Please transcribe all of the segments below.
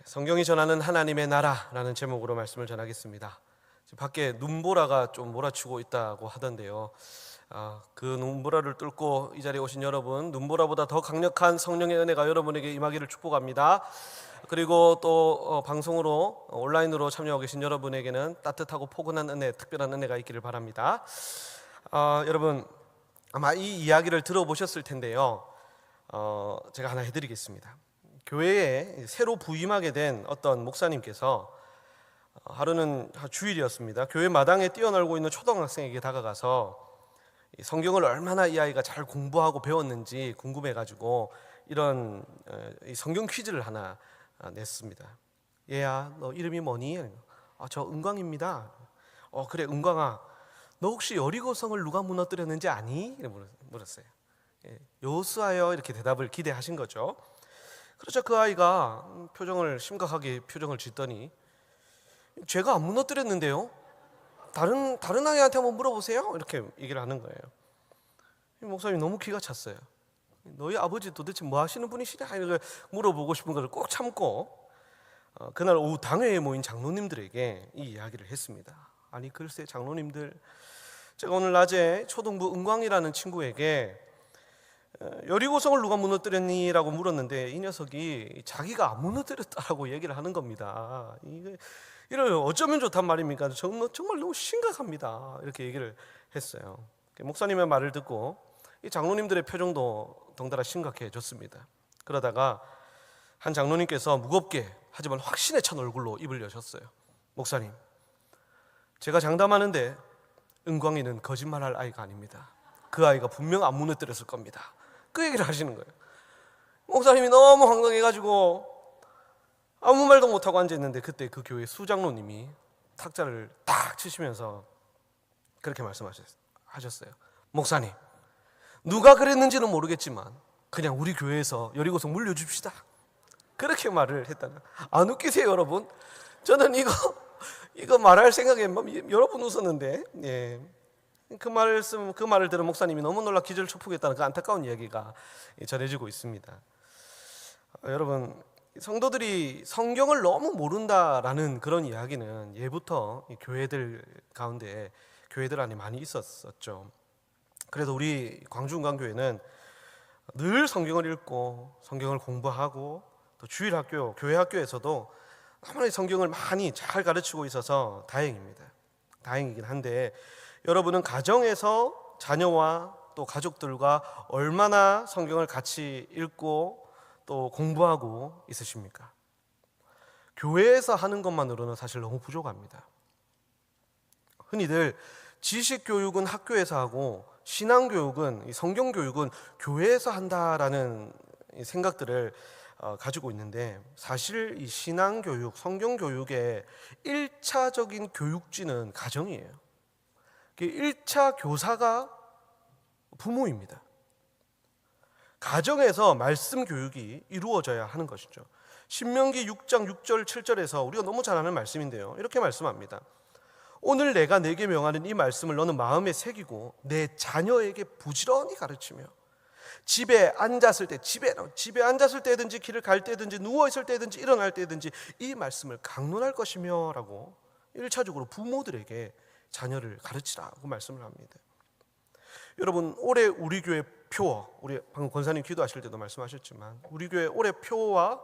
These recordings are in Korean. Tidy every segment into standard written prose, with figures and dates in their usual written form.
성경이 전하는 하나님의 나라라는 제목으로 말씀을 전하겠습니다. 지금 밖에 눈보라가 좀 몰아치고 있다고 하던데요. 그 눈보라를 뚫고 이 자리에 오신 여러분, 눈보라보다 더 강력한 성령의 은혜가 여러분에게 임하기를 축복합니다. 그리고 또 방송으로 온라인으로 참여하고 계신 여러분에게는 따뜻하고 포근한 은혜, 특별한 은혜가 있기를 바랍니다. 여러분 아마 이 이야기를 들어보셨을 텐데요. 제가 하나 해드리겠습니다. 교회에 새로 부임하게 된 어떤 목사님께서 하루는 주일이었습니다. 교회 마당에 뛰어놀고 있는 초등학생에게 다가가서 성경을 얼마나 이 아이가 잘 공부하고 배웠는지 궁금해가지고 이런 성경 퀴즈를 하나 냈습니다. 얘야, 너 이름이 뭐니? 저 은광입니다. 그래, 은광아, 너 혹시 여리고성을 누가 무너뜨렸는지 아니? 물었어요. 여호수아여, 이렇게 대답을 기대하신 거죠. 그렇죠. 그 아이가 심각하게 표정을 짓더니 제가 안 무너뜨렸는데요. 다른 아이한테 한번 물어보세요. 이렇게 얘기를 하는 거예요. 목사님이 너무 기가 찼어요. 너희 아버지 도대체 뭐 하시는 분이시냐? 이렇게 물어보고 싶은 것을 꼭 참고 그날 오후 당회에 모인 장로님들에게 이 이야기를 했습니다. 아니 글쎄 장로님들, 제가 오늘 낮에 초등부 은광이라는 친구에게 여리고성을 누가 무너뜨렸니? 라고 물었는데 이 녀석이 자기가 안 무너뜨렸다라고 얘기를 하는 겁니다. 이걸 어쩌면 좋단 말입니까? 정말 너무 심각합니다. 이렇게 얘기를 했어요. 목사님의 말을 듣고 이 장로님들의 표정도 덩달아 심각해졌습니다. 그러다가 한 장로님께서 무겁게 하지만 확신에 찬 얼굴로 입을 여셨어요. 목사님, 제가 장담하는데 은광이는 거짓말할 아이가 아닙니다. 그 아이가 분명 안 무너뜨렸을 겁니다. 그 얘기를 하시는 거예요. 목사님이 너무 황당해가지고 아무 말도 못하고 앉아있는데 그때 그 교회 수장로님이 탁자를 딱 치시면서 그렇게 말씀하셨어요. 목사님, 누가 그랬는지는 모르겠지만 그냥 우리 교회에서 여리고성 물려줍시다. 그렇게 말을 했다는. 안 웃기세요 여러분? 저는 이거 말할 생각에 여러 번 웃었는데, 그 말을 들은 목사님이 너무 놀라 기절초풍했다는 그 안타까운 이야기가 전해지고 있습니다. 여러분, 성도들이 성경을 너무 모른다라는 그런 이야기는 예부터 교회들 가운데 교회들 안에 많이 있었었죠. 그래서 우리 광주은광교회는 늘 성경을 읽고 성경을 공부하고 또 주일학교, 교회 학교에서도 너무나 성경을 많이 잘 가르치고 있어서 다행입니다. 다행이긴 한데 여러분은 가정에서 자녀와 또 가족들과 얼마나 성경을 같이 읽고 또 공부하고 있으십니까? 교회에서 하는 것만으로는 사실 너무 부족합니다. 흔히들 지식교육은 학교에서 하고 신앙교육은, 성경교육은 교회에서 한다라는 생각들을 가지고 있는데 사실 이 신앙교육, 성경교육의 1차적인 교육지는 가정이에요. 1차 교사가 부모입니다. 가정에서 말씀 교육이 이루어져야 하는 것이죠. 신명기 6장 6절 7절에서 우리가 너무 잘 아는 말씀인데요, 이렇게 말씀합니다. 오늘 내가 네게 명하는 이 말씀을 너는 마음에 새기고 내 자녀에게 부지런히 가르치며 집에 앉았을 때든지 길을 갈 때든지 누워 있을 때든지 일어날 때든지 이 말씀을 강론할 것이며 라고 1차적으로 부모들에게 자녀를 가르치라고 말씀을 합니다. 여러분, 올해 우리 교회 표, 우리 방금 권사님 기도하실 때도 말씀하셨지만 우리 교회 올해 표와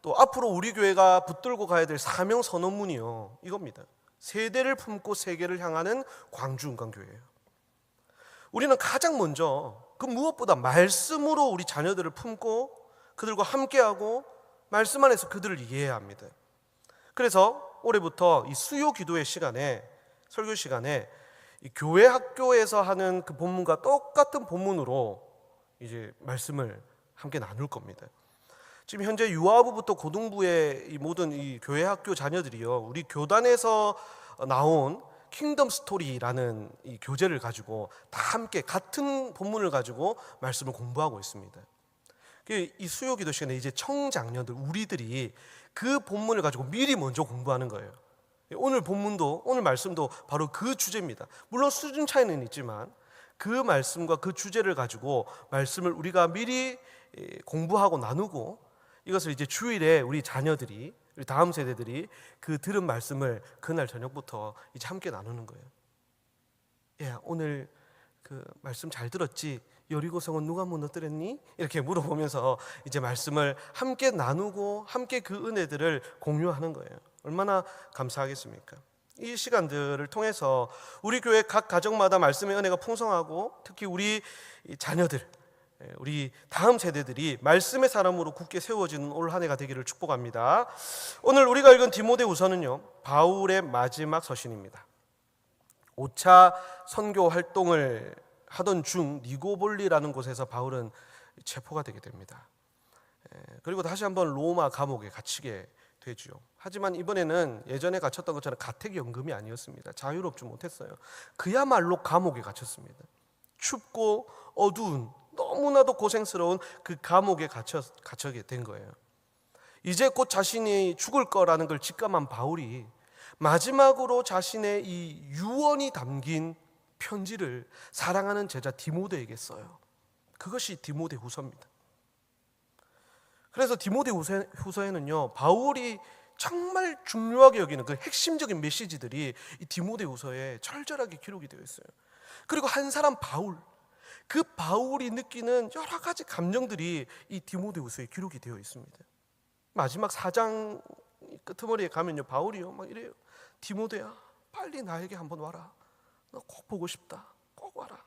또 앞으로 우리 교회가 붙들고 가야 될 사명 선언문이요, 이겁니다. 세대를 품고 세계를 향하는 광주은광교회예요. 우리는 가장 먼저 그 무엇보다 말씀으로 우리 자녀들을 품고 그들과 함께하고 말씀 안에서 그들을 이해해야 합니다. 그래서 올해부터 이 수요 기도의 시간에, 설교 시간에 이 교회 학교에서 하는 그 본문과 똑같은 본문으로 이제 말씀을 함께 나눌 겁니다. 지금 현재 유아부부터 고등부의 이 모든 이 교회 학교 자녀들이요, 우리 교단에서 나온 킹덤 스토리라는 이 교재를 가지고 다 함께 같은 본문을 가지고 말씀을 공부하고 있습니다. 이 수요 기도 시간에 이제 청장년들, 우리들이 그 본문을 가지고 미리 먼저 공부하는 거예요. 오늘 본문도, 오늘 말씀도 바로 그 주제입니다. 물론 수준 차이는 있지만 그 말씀과 그 주제를 가지고 말씀을 우리가 미리 공부하고 나누고 이것을 이제 주일에 우리 자녀들이 우리 다음 세대들이 그 들은 말씀을 그날 저녁부터 이제 함께 나누는 거예요. 야, 오늘 그 말씀 잘 들었지? 여리고성은 누가 무너뜨렸니? 이렇게 물어보면서 이제 말씀을 함께 나누고 함께 그 은혜들을 공유하는 거예요. 얼마나 감사하겠습니까? 이 시간들을 통해서 우리 교회 각 가정마다 말씀의 은혜가 풍성하고 특히 우리 자녀들, 우리 다음 세대들이 말씀의 사람으로 굳게 세워지는 올 한 해가 되기를 축복합니다. 오늘 우리가 읽은 디모데후서는요, 바울의 마지막 서신입니다. 5차 선교 활동을 하던 중 니고볼리라는 곳에서 바울은 체포가 되게 됩니다. 그리고 다시 한번 로마 감옥에 갇히게 되죠. 하지만 이번에는 예전에 갇혔던 것처럼 가택연금이 아니었습니다. 자유롭지 못했어요. 그야말로 감옥에 갇혔습니다. 춥고 어두운 너무나도 고생스러운 그 감옥에 갇히게 된 거예요. 이제 곧 자신이 죽을 거라는 걸 직감한 바울이 마지막으로 자신의 이 유언이 담긴 편지를 사랑하는 제자 디모데에게 써요. 그것이 디모데후서입니다. 그래서 디모데후서에는요, 바울이 정말 중요하게 여기는 그 핵심적인 메시지들이 이 디모데후서에 철저하게 기록이 되어 있어요. 그리고 한 사람 바울, 그 바울이 느끼는 여러 가지 감정들이 이 디모데후서에 기록이 되어 있습니다. 마지막 4장 끄트머리에 가면요, 바울이요 막 이래요. 디모데야, 빨리 나에게 한번 와라. 너 꼭 보고 싶다. 꼭 와라.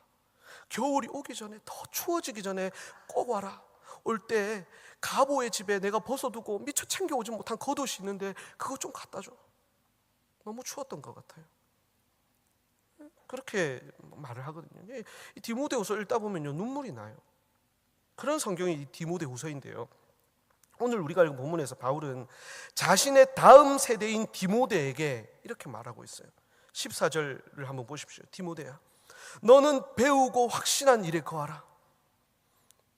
겨울이 오기 전에, 더 추워지기 전에 꼭 와라. 올 때 가보의 집에 내가 벗어두고 미처 챙겨오지 못한 겉옷이 있는데 그거 좀 갖다 줘. 너무 추웠던 것 같아요. 그렇게 말을 하거든요. 이 디모데후서 읽다 보면요, 눈물이 나요. 그런 성경이 이 디모데후서인데요, 오늘 우리가 읽은 본문에서 바울은 자신의 다음 세대인 디모데에게 이렇게 말하고 있어요. 14절을 한번 보십시오. 디모데야, 너는 배우고 확신한 일에 거하라.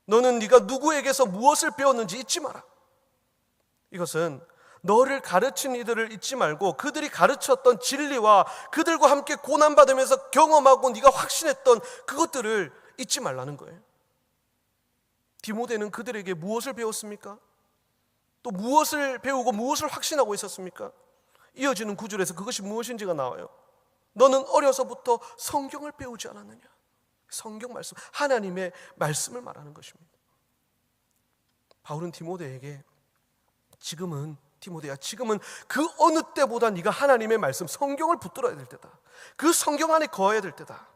너는 네가 누구에게서 무엇을 배웠는지 잊지 마라. 이것은 너를 가르친 이들을 잊지 말고 그들이 가르쳤던 진리와 그들과 함께 고난받으면서 경험하고 네가 확신했던 그것들을 잊지 말라는 거예요. 디모데는 그들에게 무엇을 배웠습니까? 또 무엇을 배우고 무엇을 확신하고 있었습니까? 이어지는 구절에서 그것이 무엇인지가 나와요. 너는 어려서부터 성경을 배우지 않았느냐? 성경 말씀, 하나님의 말씀을 말하는 것입니다. 바울은 디모데에게 디모데야, 지금은 그 어느 때보다 네가 하나님의 말씀, 성경을 붙들어야 될 때다. 그 성경 안에 거해야 될 때다.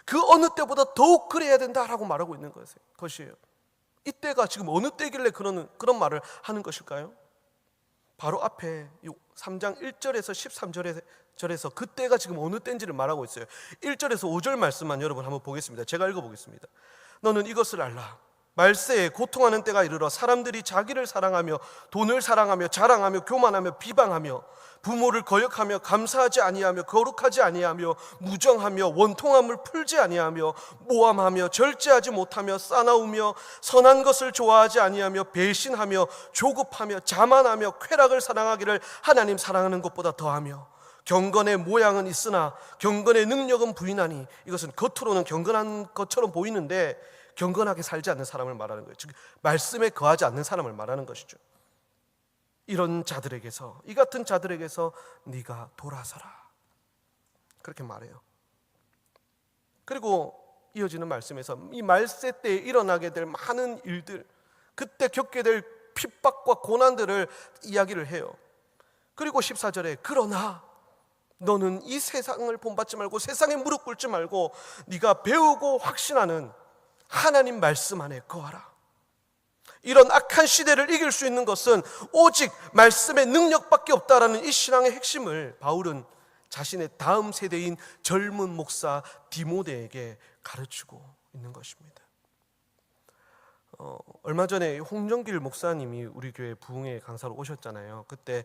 그 어느 때보다 더욱 그래야 된다라고 말하고 있는 것이에요. 이때가 지금 어느 때길래 그런 말을 하는 것일까요? 바로 앞에 3장 1절에서 13절에서 그때가 지금 어느 때인지를 말하고 있어요. 1절에서 5절 말씀만 여러분 한번 보겠습니다. 제가 읽어보겠습니다. 너는 이것을 알라. 말세에 고통하는 때가 이르러 사람들이 자기를 사랑하며 돈을 사랑하며 자랑하며 교만하며 비방하며 부모를 거역하며 감사하지 아니하며 거룩하지 아니하며 무정하며 원통함을 풀지 아니하며 모함하며 절제하지 못하며 싸나우며 선한 것을 좋아하지 아니하며 배신하며 조급하며 자만하며 쾌락을 사랑하기를 하나님 사랑하는 것보다 더하며 경건의 모양은 있으나 경건의 능력은 부인하니, 이것은 겉으로는 경건한 것처럼 보이는데 경건하게 살지 않는 사람을 말하는 거예요. 즉 말씀에 거하지 않는 사람을 말하는 것이죠. 이런 자들에게서, 이 같은 자들에게서 네가 돌아서라, 그렇게 말해요. 그리고 이어지는 말씀에서 이 말세 때에 일어나게 될 많은 일들, 그때 겪게 될 핍박과 고난들을 이야기를 해요. 그리고 14절에 그러나 너는 이 세상을 본받지 말고 세상에 무릎 꿇지 말고 네가 배우고 확신하는 하나님 말씀 안에 거하라. 이런 악한 시대를 이길 수 있는 것은 오직 말씀의 능력밖에 없다라는 이 신앙의 핵심을 바울은 자신의 다음 세대인 젊은 목사 디모데에게 가르치고 있는 것입니다. 얼마 전에 홍정길 목사님이 우리 교회 부흥회 강사로 오셨잖아요. 그때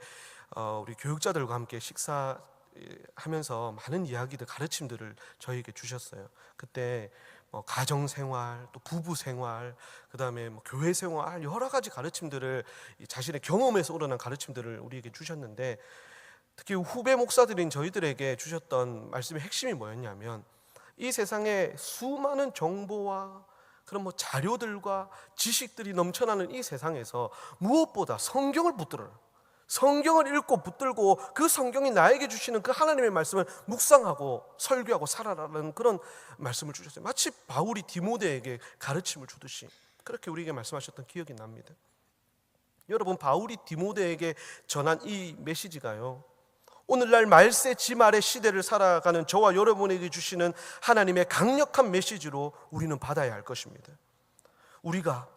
우리 교육자들과 함께 식사하면서 많은 이야기들, 가르침들을 저희에게 주셨어요. 그때 가정생활, 또 부부생활, 그 다음에 교회생활, 여러 가지 가르침들을, 자신의 경험에서 우러난 가르침들을 우리에게 주셨는데, 특히 후배 목사들인 저희들에게 주셨던 말씀의 핵심이 뭐였냐면, 이 세상에 수많은 정보와 그런 자료들과 지식들이 넘쳐나는 이 세상에서 무엇보다 성경을 붙들어라. 성경을 읽고 붙들고 그 성경이 나에게 주시는 그 하나님의 말씀을 묵상하고 설교하고 살아라는 그런 말씀을 주셨어요. 마치 바울이 디모데에게 가르침을 주듯이 그렇게 우리에게 말씀하셨던 기억이 납니다. 여러분, 바울이 디모데에게 전한 이 메시지가요, 오늘날 말세 지말의 시대를 살아가는 저와 여러분에게 주시는 하나님의 강력한 메시지로 우리는 받아야 할 것입니다. 우리가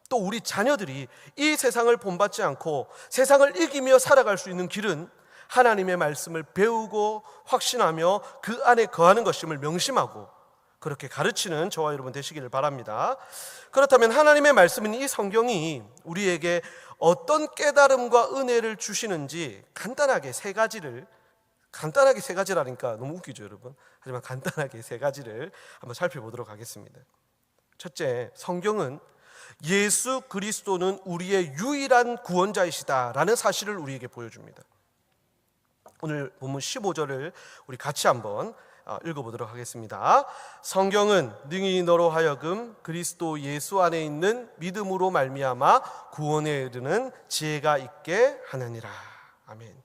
또 우리 자녀들이 이 세상을 본받지 않고 세상을 이기며 살아갈 수 있는 길은 하나님의 말씀을 배우고 확신하며 그 안에 거하는 것임을 명심하고 그렇게 가르치는 저와 여러분 되시기를 바랍니다. 그렇다면 하나님의 말씀인 이 성경이 우리에게 어떤 깨달음과 은혜를 주시는지 간단하게 세 가지라니까 너무 웃기죠, 여러분. 하지만 간단하게 세 가지를 한번 살펴보도록 하겠습니다. 첫째, 성경은 예수 그리스도는 우리의 유일한 구원자이시다라는 사실을 우리에게 보여줍니다. 오늘 본문 15절을 우리 같이 한번 읽어보도록 하겠습니다. 성경은 능히 너로 하여금 그리스도 예수 안에 있는 믿음으로 말미암아 구원에 이르는 지혜가 있게 하느니라. 아멘.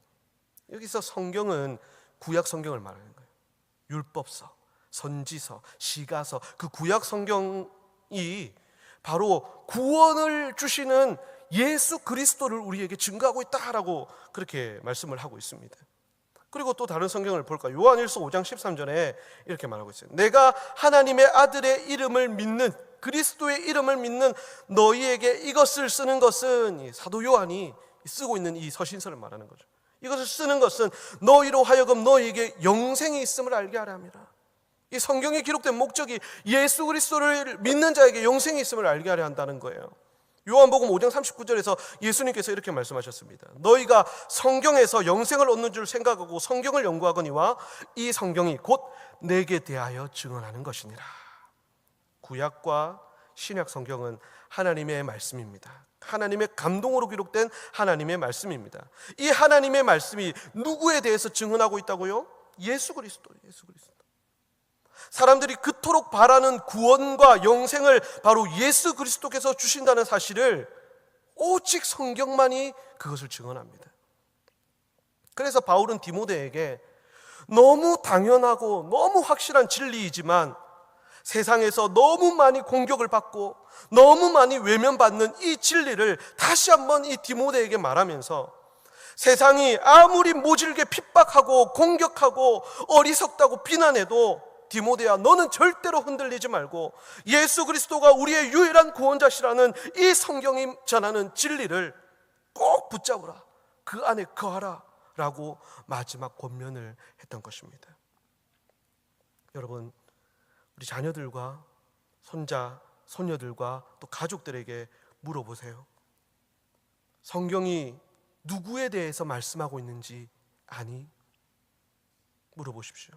여기서 성경은 구약 성경을 말하는 거예요. 율법서, 선지서, 시가서, 그 구약 성경이 바로 구원을 주시는 예수 그리스도를 우리에게 증거하고 있다라고 그렇게 말씀을 하고 있습니다. 그리고 또 다른 성경을 볼까요? 요한일서 5장 13절에 이렇게 말하고 있어요. 내가 하나님의 아들의 이름을 믿는, 그리스도의 이름을 믿는 너희에게 이것을 쓰는 것은, 사도 요한이 쓰고 있는 이 서신서를 말하는 거죠. 이것을 쓰는 것은 너희로 하여금 너희에게 영생이 있음을 알게 하려 함이라. 이 성경에 기록된 목적이 예수 그리스도를 믿는 자에게 영생이 있음을 알게 하려 한다는 거예요. 요한복음 5장 39절에서 예수님께서 이렇게 말씀하셨습니다. 너희가 성경에서 영생을 얻는 줄 생각하고 성경을 연구하거니와 이 성경이 곧 내게 대하여 증언하는 것이니라. 구약과 신약 성경은 하나님의 말씀입니다. 하나님의 감동으로 기록된 하나님의 말씀입니다. 이 하나님의 말씀이 누구에 대해서 증언하고 있다고요? 예수 그리스도. 사람들이 그토록 바라는 구원과 영생을 바로 예수 그리스도께서 주신다는 사실을 오직 성경만이 그것을 증언합니다. 그래서 바울은 디모데에게 너무 당연하고 너무 확실한 진리이지만 세상에서 너무 많이 공격을 받고 너무 많이 외면받는 이 진리를 다시 한번 이 디모데에게 말하면서 세상이 아무리 모질게 핍박하고 공격하고 어리석다고 비난해도 디모데야, 너는 절대로 흔들리지 말고 예수 그리스도가 우리의 유일한 구원자시라는 이 성경이 전하는 진리를 꼭 붙잡으라, 그 안에 거하라 라고 마지막 권면을 했던 것입니다. 여러분, 우리 자녀들과 손자, 손녀들과 또 가족들에게 물어보세요. 성경이 누구에 대해서 말씀하고 있는지 아니? 물어보십시오.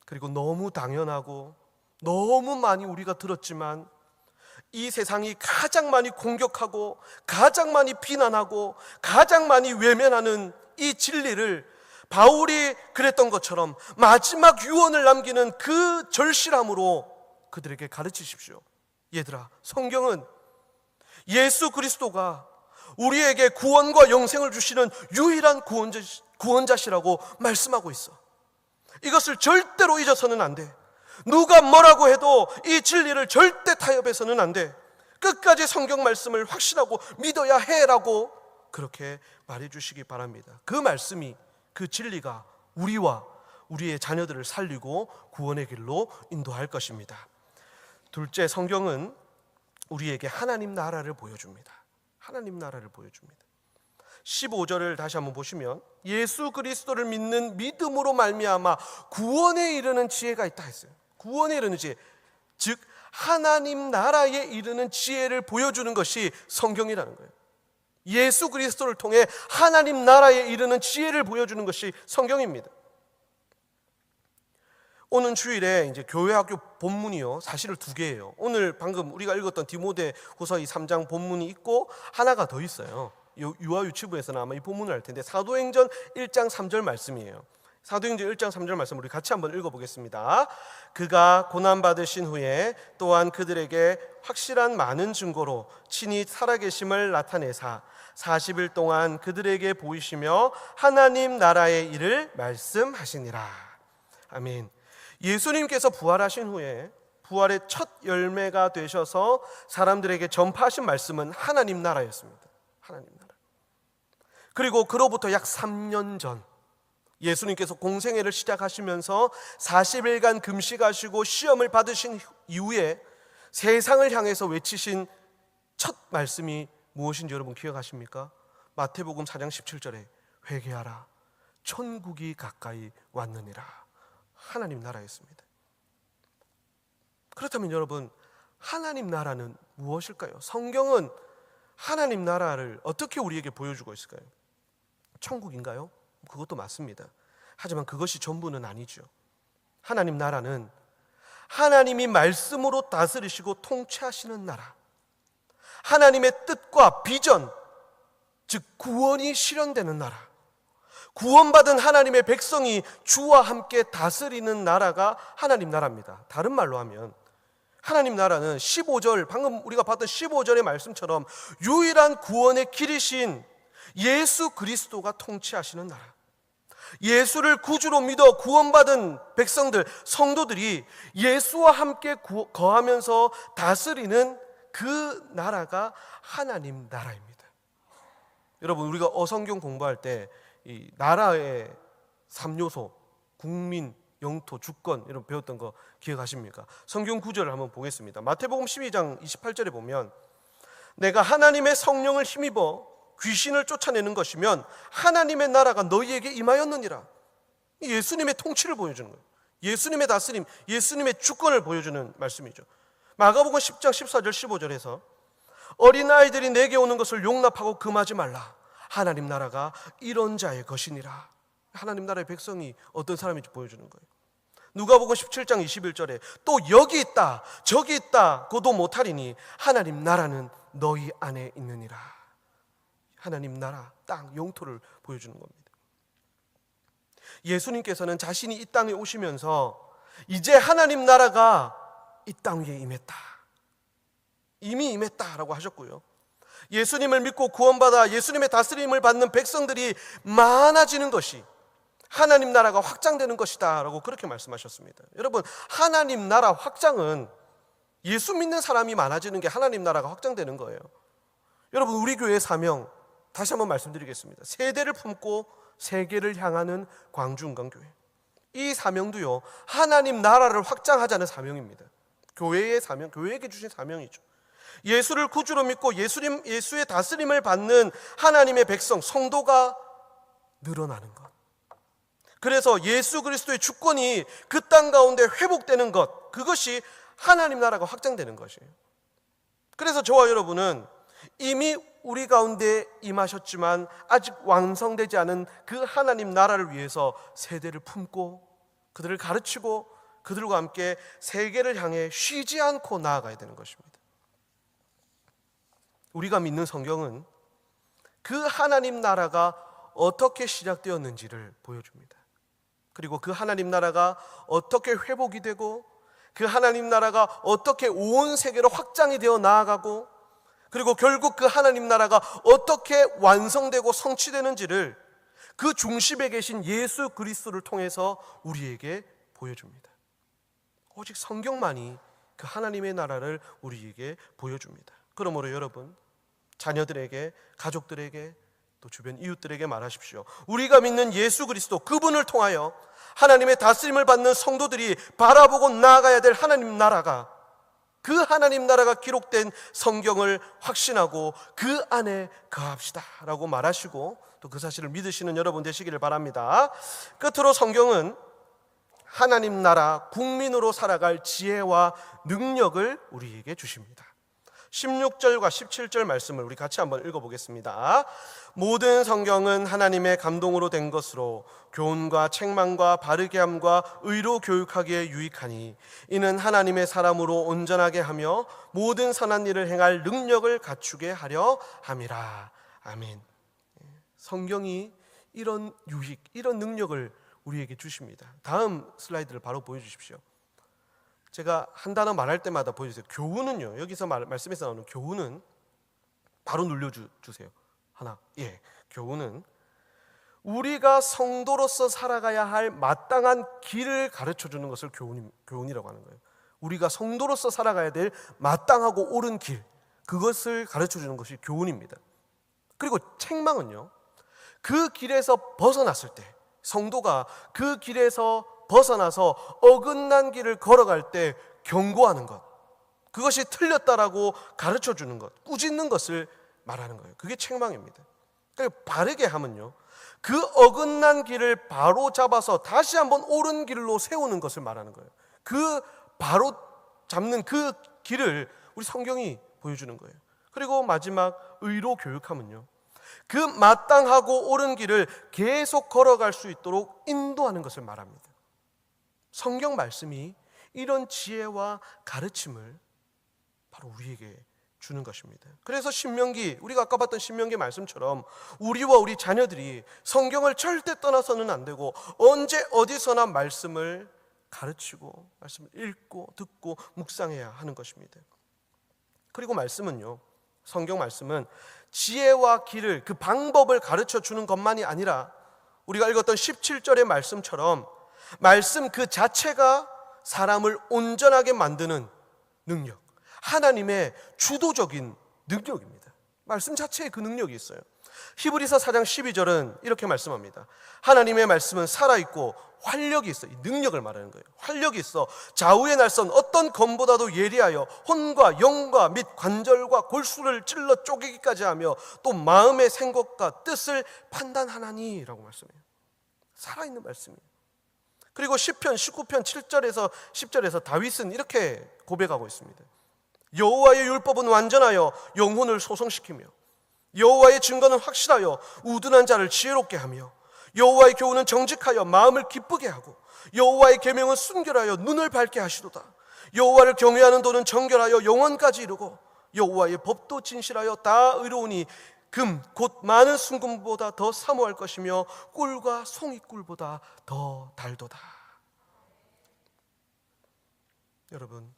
그리고 너무 당연하고 너무 많이 우리가 들었지만 이 세상이 가장 많이 공격하고 가장 많이 비난하고 가장 많이 외면하는 이 진리를 바울이 그랬던 것처럼 마지막 유언을 남기는 그 절실함으로 그들에게 가르치십시오. 얘들아, 성경은 예수 그리스도가 우리에게 구원과 영생을 주시는 유일한 구원자시라고 말씀하고 있어. 이것을 절대로 잊어서는 안 돼. 누가 뭐라고 해도 이 진리를 절대 타협해서는 안 돼. 끝까지 성경 말씀을 확신하고 믿어야 해라고 그렇게 말해주시기 바랍니다. 그 말씀이, 그 진리가 우리와 우리의 자녀들을 살리고 구원의 길로 인도할 것입니다. 둘째, 성경은 우리에게 하나님 나라를 보여줍니다. 하나님 나라를 보여줍니다. 15절을 다시 한번 보시면 예수 그리스도를 믿는 믿음으로 말미암아 구원에 이르는 지혜가 있다 했어요. 구원에 이르는 지혜, 즉 하나님 나라에 이르는 지혜를 보여주는 것이 성경이라는 거예요. 예수 그리스도를 통해 하나님 나라에 이르는 지혜를 보여주는 것이 성경입니다. 오는 주일에 이제 교회학교 본문이요, 사실은 두 개예요. 오늘 방금 우리가 읽었던 디모데후서 3장 본문이 있고 하나가 더 있어요. 유아 유치부에서는 아마 이 본문을 할 텐데 사도행전 1장 3절 말씀이에요. 사도행전 1장 3절 말씀 우리 같이 한번 읽어보겠습니다. 그가 고난받으신 후에 또한 그들에게 확실한 많은 증거로 친히 살아계심을 나타내사 40일 동안 그들에게 보이시며 하나님 나라의 일을 말씀하시니라. 아멘. 예수님께서 부활하신 후에 부활의 첫 열매가 되셔서 사람들에게 전파하신 말씀은 하나님 나라였습니다. 하나님 나라. 그리고 그로부터 약 3년 전 예수님께서 공생애를 시작하시면서 40일간 금식하시고 시험을 받으신 이후에 세상을 향해서 외치신 첫 말씀이 무엇인지 여러분 기억하십니까? 마태복음 4장 17절에 회개하라 천국이 가까이 왔느니라. 하나님 나라였습니다. 그렇다면 여러분, 하나님 나라는 무엇일까요? 성경은 하나님 나라를 어떻게 우리에게 보여주고 있을까요? 천국인가요? 그것도 맞습니다. 하지만 그것이 전부는 아니죠. 하나님 나라는 하나님이 말씀으로 다스리시고 통치하시는 나라, 하나님의 뜻과 비전, 즉 구원이 실현되는 나라, 구원받은 하나님의 백성이 주와 함께 다스리는 나라가 하나님 나라입니다. 다른 말로 하면 하나님 나라는 15절, 방금 우리가 봤던 15절의 말씀처럼 유일한 구원의 길이신 예수 그리스도가 통치하시는 나라, 예수를 구주로 믿어 구원받은 백성들, 성도들이 예수와 함께 거하면서 다스리는 그 나라가 하나님 나라입니다. 여러분, 우리가 어성경 공부할 때 이 나라의 3요소, 국민, 영토, 주권 이런 배웠던 거 기억하십니까? 성경 구절을 한번 보겠습니다. 마태복음 12장 28절에 보면 내가 하나님의 성령을 힘입어 귀신을 쫓아내는 것이면 하나님의 나라가 너희에게 임하였느니라. 예수님의 통치를 보여주는 거예요. 예수님의 다스림, 예수님의 주권을 보여주는 말씀이죠. 마가복음 10장 14절 15절에서 어린아이들이 내게 오는 것을 용납하고 금하지 말라. 하나님 나라가 이런 자의 것이니라. 하나님 나라의 백성이 어떤 사람인지 보여주는 거예요. 누가복음 17장 21절에 또 여기 있다 저기 있다 고도 못하리니 하나님 나라는 너희 안에 있느니라. 하나님 나라, 땅, 영토를 보여주는 겁니다. 예수님께서는 자신이 이 땅에 오시면서 이제 하나님 나라가 이 땅 위에 임했다, 이미 임했다라고 하셨고요, 예수님을 믿고 구원받아 예수님의 다스림을 받는 백성들이 많아지는 것이 하나님 나라가 확장되는 것이다 라고 그렇게 말씀하셨습니다. 여러분, 하나님 나라 확장은 예수 믿는 사람이 많아지는 게 하나님 나라가 확장되는 거예요. 여러분, 우리 교회의 사명 다시 한번 말씀드리겠습니다. 세대를 품고 세계를 향하는 광주은광교회, 이 사명도요 하나님 나라를 확장하자는 사명입니다. 교회의 사명, 교회에게 주신 사명이죠. 예수를 구주로 믿고 예수의 다스림을 받는 하나님의 백성, 성도가 늘어나는 것, 그래서 예수 그리스도의 주권이 그 땅 가운데 회복되는 것, 그것이 하나님 나라가 확장되는 것이에요. 그래서 저와 여러분은 이미 우리 가운데 임하셨지만 아직 완성되지 않은 그 하나님 나라를 위해서 세대를 품고 그들을 가르치고 그들과 함께 세계를 향해 쉬지 않고 나아가야 되는 것입니다. 우리가 믿는 성경은 그 하나님 나라가 어떻게 시작되었는지를 보여줍니다. 그리고 그 하나님 나라가 어떻게 회복이 되고 그 하나님 나라가 어떻게 온 세계로 확장이 되어 나아가고 그리고 결국 그 하나님 나라가 어떻게 완성되고 성취되는지를 그 중심에 계신 예수 그리스도를 통해서 우리에게 보여줍니다. 오직 성경만이 그 하나님의 나라를 우리에게 보여줍니다. 그러므로 여러분, 자녀들에게, 가족들에게, 또 주변 이웃들에게 말하십시오. 우리가 믿는 예수 그리스도, 그분을 통하여 하나님의 다스림을 받는 성도들이 바라보고 나아가야 될 하나님 나라가, 그 하나님 나라가 기록된 성경을 확신하고 그 안에 거합시다 라고 말하시고 또 그 사실을 믿으시는 여러분 되시기를 바랍니다. 끝으로 성경은 하나님 나라 국민으로 살아갈 지혜와 능력을 우리에게 주십니다. 16절과 17절 말씀을 우리 같이 한번 읽어보겠습니다. 모든 성경은 하나님의 감동으로 된 것으로 교훈과 책망과 바르게 함과 의로 교육하기에 유익하니 이는 하나님의 사람으로 온전하게 하며 모든 선한 일을 행할 능력을 갖추게 하려 함이라. 아멘. 성경이 이런 유익, 이런 능력을 우리에게 주십니다. 다음 슬라이드를 바로 보여주십시오. 제가 한 단어 말할 때마다 보여주세요. 교훈은요, 여기서 말씀에서 나오는 교훈은 바로 눌러주세요. 하나, 교훈은 우리가 성도로서 살아가야 할 마땅한 길을 가르쳐주는 것을 교훈이라고 하는 거예요. 우리가 성도로서 살아가야 될 마땅하고 옳은 길, 그것을 가르쳐주는 것이 교훈입니다. 그리고 책망은요, 그 길에서 벗어났을 때, 성도가 그 길에서 벗어나서 어긋난 길을 걸어갈 때 경고하는 것, 그것이 틀렸다라고 가르쳐주는 것, 꾸짖는 것을 말하는 거예요. 그게 책망입니다. 그러니까 바르게 하면요, 그 어긋난 길을 바로 잡아서 다시 한번 옳은 길로 세우는 것을 말하는 거예요. 그 바로 잡는 그 길을 우리 성경이 보여주는 거예요. 그리고 마지막 의로 교육하면요, 그 마땅하고 옳은 길을 계속 걸어갈 수 있도록 인도하는 것을 말합니다. 성경 말씀이 이런 지혜와 가르침을 바로 우리에게 주는 것입니다. 그래서 신명기, 우리가 아까 봤던 신명기 말씀처럼 우리와 우리 자녀들이 성경을 절대 떠나서는 안 되고 언제 어디서나 말씀을 가르치고 말씀을 읽고 듣고 묵상해야 하는 것입니다. 그리고 말씀은요, 성경 말씀은 지혜와 길을, 그 방법을 가르쳐 주는 것만이 아니라 우리가 읽었던 17절의 말씀처럼 말씀 그 자체가 사람을 온전하게 만드는 능력, 하나님의 주도적인 능력입니다. 말씀 자체에 그 능력이 있어요. 히브리서 4장 12절은 이렇게 말씀합니다. 하나님의 말씀은 살아있고 활력이 있어. 이 능력을 말하는 거예요. 활력이 있어 좌우의 날선 어떤 검보다도 예리하여 혼과 영과 및 관절과 골수를 찔러 쪼개기까지 하며 또 마음의 생각과 뜻을 판단하나니 라고 말씀해요. 살아있는 말씀이에요. 그리고 시편 19편 7절에서 10절에서 다윗은 이렇게 고백하고 있습니다. 여호와의 율법은 완전하여 영혼을 소성시키며 여호와의 증거는 확실하여 우둔한 자를 지혜롭게 하며 여호와의 교훈은 정직하여 마음을 기쁘게 하고 여호와의 계명은 순결하여 눈을 밝게 하시도다. 여호와를 경외하는 도는 정결하여 영원까지 이르고 여호와의 법도 진실하여 다 의로우니 금 곧 많은 순금보다 더 사모할 것이며 꿀과 송이꿀보다 더 달도다. 여러분,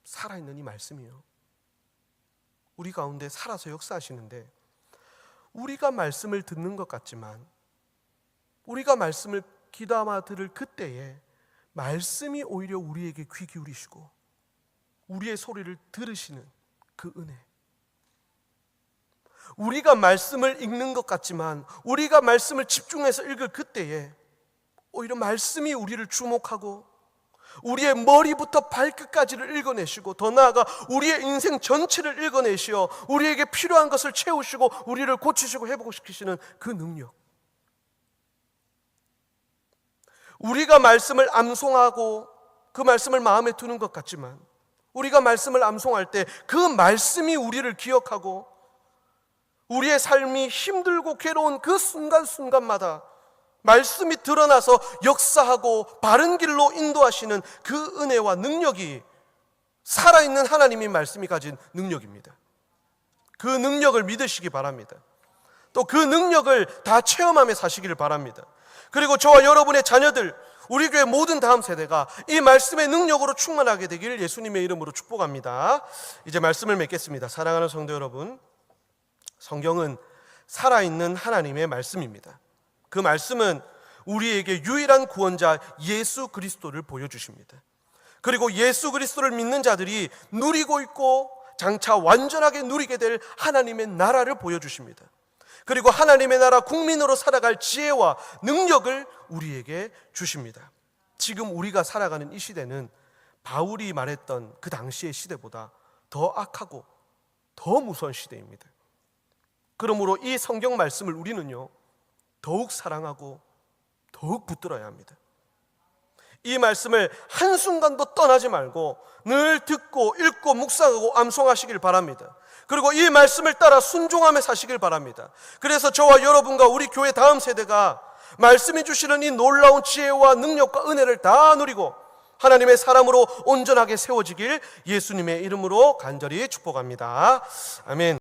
살아있는 이 말씀이요, 우리 가운데 살아서 역사하시는데 우리가 말씀을 듣는 것 같지만 우리가 말씀을 귀담아 들을 그때에 말씀이 오히려 우리에게 귀 기울이시고 우리의 소리를 들으시는 그 은혜, 우리가 말씀을 읽는 것 같지만 우리가 말씀을 집중해서 읽을 그때에 오히려 말씀이 우리를 주목하고 우리의 머리부터 발끝까지를 읽어내시고 더 나아가 우리의 인생 전체를 읽어내시어 우리에게 필요한 것을 채우시고 우리를 고치시고 회복시키시는 그 능력, 우리가 말씀을 암송하고 그 말씀을 마음에 두는 것 같지만 우리가 말씀을 암송할 때 그 말씀이 우리를 기억하고 우리의 삶이 힘들고 괴로운 그 순간순간마다 말씀이 드러나서 역사하고 바른 길로 인도하시는 그 은혜와 능력이 살아있는 하나님의 말씀이 가진 능력입니다. 그 능력을 믿으시기 바랍니다. 또 그 능력을 다 체험하며 사시기를 바랍니다. 그리고 저와 여러분의 자녀들, 우리 교회 모든 다음 세대가 이 말씀의 능력으로 충만하게 되기를 예수님의 이름으로 축복합니다. 이제 말씀을 맺겠습니다. 사랑하는 성도 여러분, 성경은 살아있는 하나님의 말씀입니다. 그 말씀은 우리에게 유일한 구원자 예수 그리스도를 보여주십니다. 그리고 예수 그리스도를 믿는 자들이 누리고 있고 장차 완전하게 누리게 될 하나님의 나라를 보여주십니다. 그리고 하나님의 나라 국민으로 살아갈 지혜와 능력을 우리에게 주십니다. 지금 우리가 살아가는 이 시대는 바울이 말했던 그 당시의 시대보다 더 악하고 더 무서운 시대입니다. 그러므로 이 성경 말씀을 우리는요, 더욱 사랑하고 더욱 붙들어야 합니다. 이 말씀을 한순간도 떠나지 말고 늘 듣고 읽고 묵상하고 암송하시길 바랍니다. 그리고 이 말씀을 따라 순종하며 사시길 바랍니다. 그래서 저와 여러분과 우리 교회 다음 세대가 말씀이 주시는 이 놀라운 지혜와 능력과 은혜를 다 누리고 하나님의 사람으로 온전하게 세워지길 예수님의 이름으로 간절히 축복합니다. 아멘.